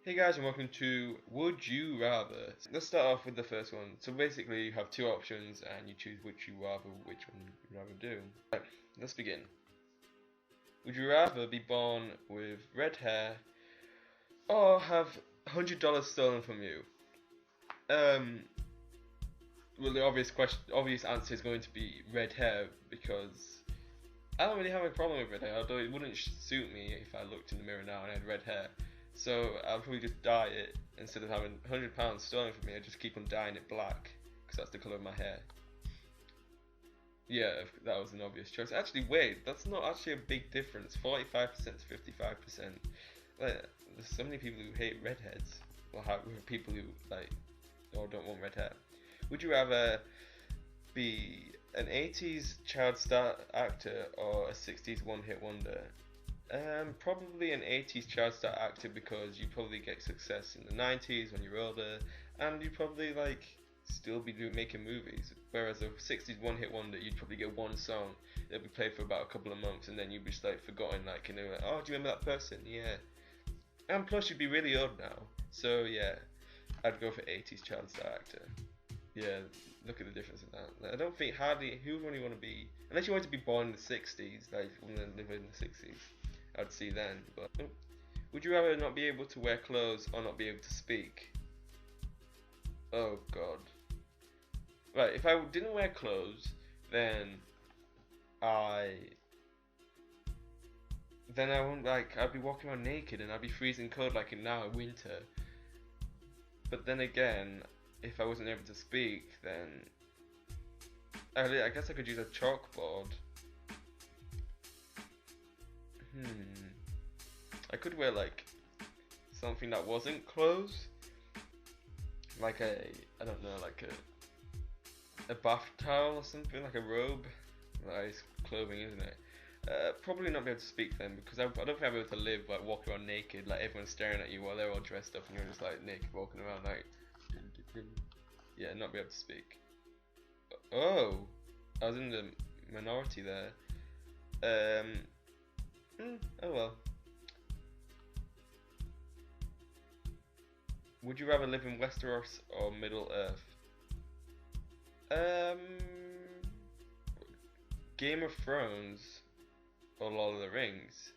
Hey guys, and welcome to Would You Rather. Let's start off with the first one. So basically, you have two options, and you choose which one you'd rather do. Right, let's begin. Would you rather be born with red hair or have $100 stolen from you? Well, the obvious answer is going to be red hair because I don't really have a problem with red hair. Although it wouldn't suit me if I looked in the mirror now and I had red hair. So I'll probably just dye it instead of having £100 stolen from me. I just keep on dyeing it black because that's the color of my hair. Yeah, that was an obvious choice. Actually, wait, that's not actually a big difference. 45% to 55%. Like, there's so many people who hate redheads, or people who like or don't want red hair. Would you rather be an 80s child star actor or a 60s one-hit wonder? Probably an 80s child star actor because you probably get success in the 90s when you're older, and you probably like still be making movies. Whereas a 60s one-hit wonder, you'd probably get one song that'd be played for about a couple of months, and then you'd be just like forgotten. Like, and they're like, oh, do you remember that person? Yeah. And plus, you'd be really old now. So yeah, I'd go for 80s child star actor. Yeah, look at the difference in that. I don't think hardly who would you want to be unless you want to be born in the 60s, like live in the 60s. I'd see then. But would you rather not be able to wear clothes or not be able to speak? Oh god. Right, if I didn't wear clothes, then I wouldn't I'd be walking around naked and I'd be freezing cold like in now winter. But then again, if I wasn't able to speak, then I guess I could use a chalkboard. I could wear like something that wasn't clothes, like I don't know, like a bath towel or something, like a robe. That is clothing, isn't it? Probably not be able to speak then because I don't think I'd be able to live like walking around naked, like everyone's staring at you while they're all dressed up and you're just like naked walking around like. Yeah, not be able to speak. Oh, I was in the minority there. Oh well. Would you rather live in Westeros or Middle Earth? Game of Thrones or Lord of the Rings?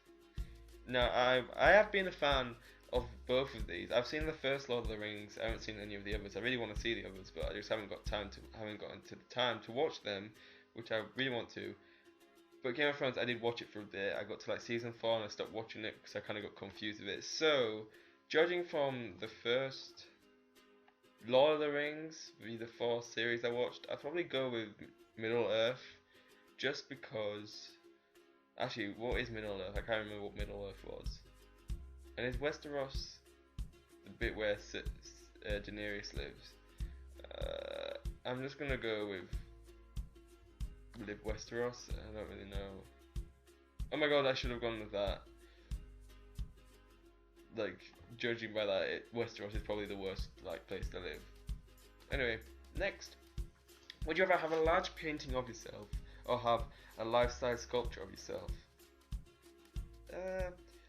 Now, I have been a fan of both of these. I've seen the first Lord of the Rings. I haven't seen any of the others. I really want to see the others, but I just haven't gotten to the time to watch them, which I really want to. But Game of Thrones, I did watch it for a bit. I got to like season 4 and I stopped watching it because I kind of got confused with it. So, judging from the first Lord of the Rings, the 4 series I watched, I'd probably go with Middle Earth, just because. Actually, what is Middle Earth? I can't remember what Middle Earth was. And is Westeros the bit where Daenerys lives? I'm just gonna go with live Westeros. I don't really know. Oh my god, I should have gone with that. Like, judging by that, Westeros is probably the worst like place to live. Anyway, next. Would you ever have a large painting of yourself or have a life-size sculpture of yourself?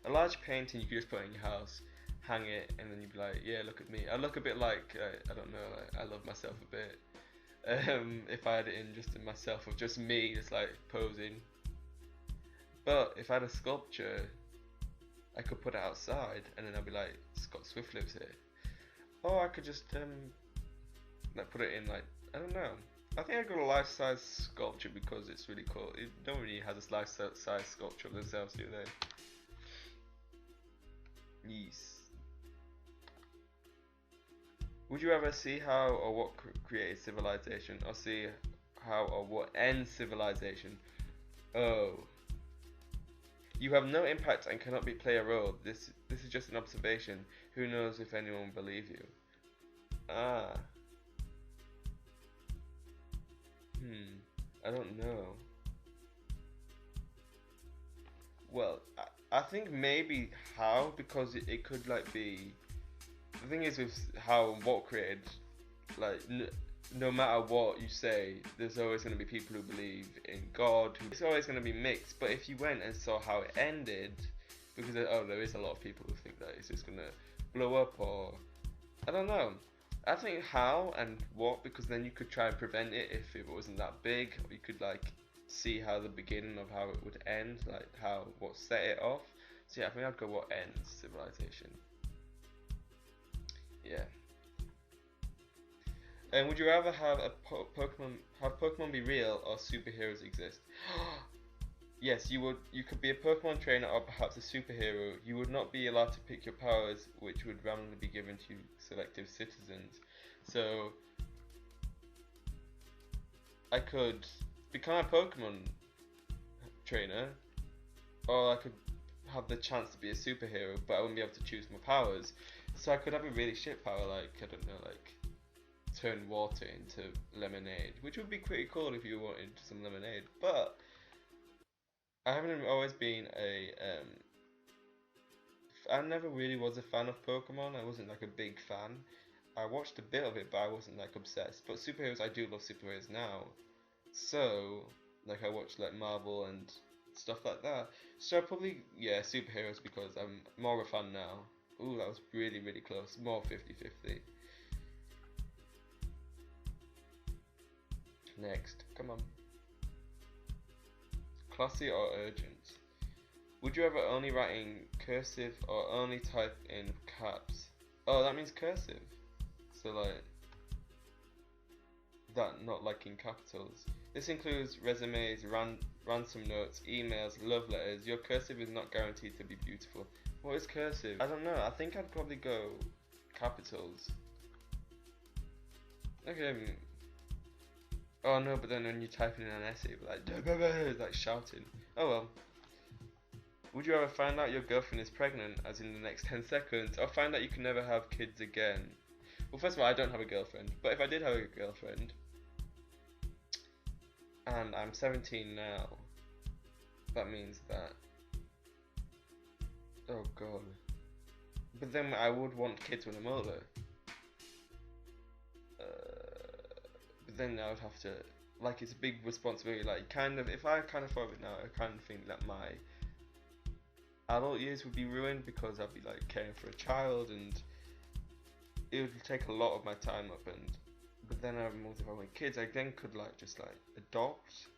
A large painting you could just put in your house, hang it, and then you'd be like, yeah, look at me. I look a bit like, I don't know, like, I love myself a bit. If I had it in just in myself of just me, just like posing. But if I had a sculpture, I could put it outside, and then I'd be like, Scott Swift lives here. Or I could just like put it in like, I don't know. I think I'd go to a life-size sculpture because it's really cool. It don't really have this life-size sculpture of themselves, do they? Yes. Would you ever see how or what created civilization, or see how or what ends civilization? Oh. You have no impact and cannot play a role. This is just an observation. Who knows if anyone will believe you? Ah. I don't know. Well, I think maybe how, because it could like be. The thing is with how and what created, like no matter what you say, there's always going to be people who believe in God. It's always going to be mixed. But if you went and saw how it ended, because there is a lot of people who think that it's just gonna blow up, or I don't know. I think how and what, because then you could try and prevent it if it wasn't that big. Or you could like see how the beginning of how it would end, like what set it off. So yeah, I think I'd go what ends civilization. Yeah. And would you rather have Pokemon be real or superheroes exist? Yes, you would. You could be a Pokemon trainer or perhaps a superhero. You would not be allowed to pick your powers, which would randomly be given to selective citizens. So I could become a Pokemon trainer, or I could have the chance to be a superhero, but I wouldn't be able to choose my powers. So I could have a really shit power, like I don't know, like turn water into lemonade, which would be pretty cool if you wanted some lemonade. But I haven't always been I never really was a fan of Pokemon. I wasn't like a big fan. I watched a bit of it, but I wasn't like obsessed. But superheroes, I do love superheroes now. So, like I watch like Marvel and stuff like that. So I probably, yeah, superheroes, because I'm more of a fan now. Ooh, that was really, really close. More 50-50. Next, come on. Classy or urgent? Would you ever only write in cursive or only type in caps? Oh, that means cursive. So like that, not like in capitals. This includes resumes, ransom notes, emails, love letters. Your cursive is not guaranteed to be beautiful. What is cursive? I don't know. I think I'd probably go capitals. Okay. Oh no, but then when you're typing in an essay, like shouting. Oh well. Would you ever find out your girlfriend is pregnant, as in the next 10 seconds, or find out you can never have kids again? Well, first of all, I don't have a girlfriend, but if I did have a girlfriend, and I'm 17 now, that means that... Oh god. But then I would want kids when I'm older. But then I would have to... Like, it's a big responsibility, like, kind of... If I kind of thought of it now, I kind of think that my adult years would be ruined, because I'd be like caring for a child, and it would take a lot of my time up. And but then if I want kids, I then could like just like adopt.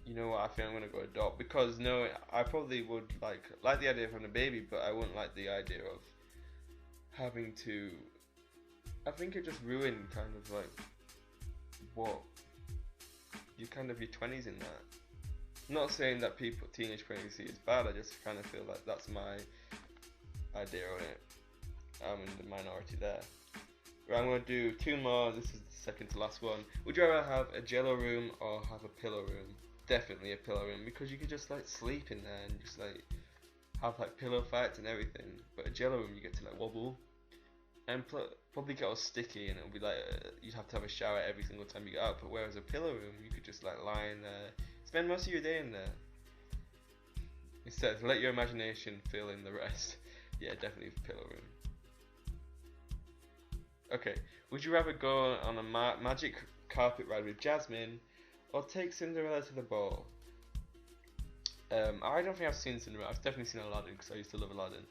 You know what? I think I'm gonna go adopt, because no, I probably would like the idea of having a baby, but I wouldn't like the idea of having to. I think it just ruined kind of like what you kind of your 20s in that. Not saying that teenage pregnancy is bad, I just kind of feel like that's my idea on it. I'm in the minority there. Right, I'm going to do 2 more, this is the second to last one. Would you rather have a jello room or have a pillow room? Definitely a pillow room, because you could just like sleep in there and just like have like pillow fights and everything. But a jello room, you get to like wobble and probably get all sticky, and it'll be like you'd have to have a shower every single time you get out. But whereas a pillow room, you could just like lie in there, spend most of your day in there. It says, let your imagination fill in the rest. Yeah, definitely pillow room. Okay, would you rather go on a magic carpet ride with Jasmine, or take Cinderella to the ball? I don't think I've seen Cinderella. I've definitely seen Aladdin, because I used to love Aladdin.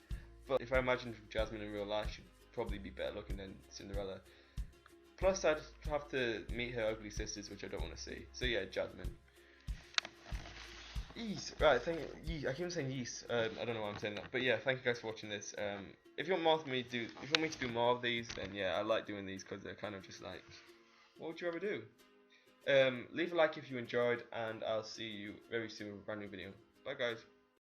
But if I imagined Jasmine in real life, she'd probably be better looking than Cinderella. Plus, I'd have to meet her ugly sisters, which I don't want to see. So yeah, Jasmine. Yeast. Right, I keep on saying yeast. I don't know why I'm saying that, but yeah, thank you guys for watching this. If you want more of me to do, if you want me to do more of these, then yeah, I like doing these, because they're kind of just like, what would you ever do? Leave a like if you enjoyed, and I'll see you very soon with a brand new video. Bye guys.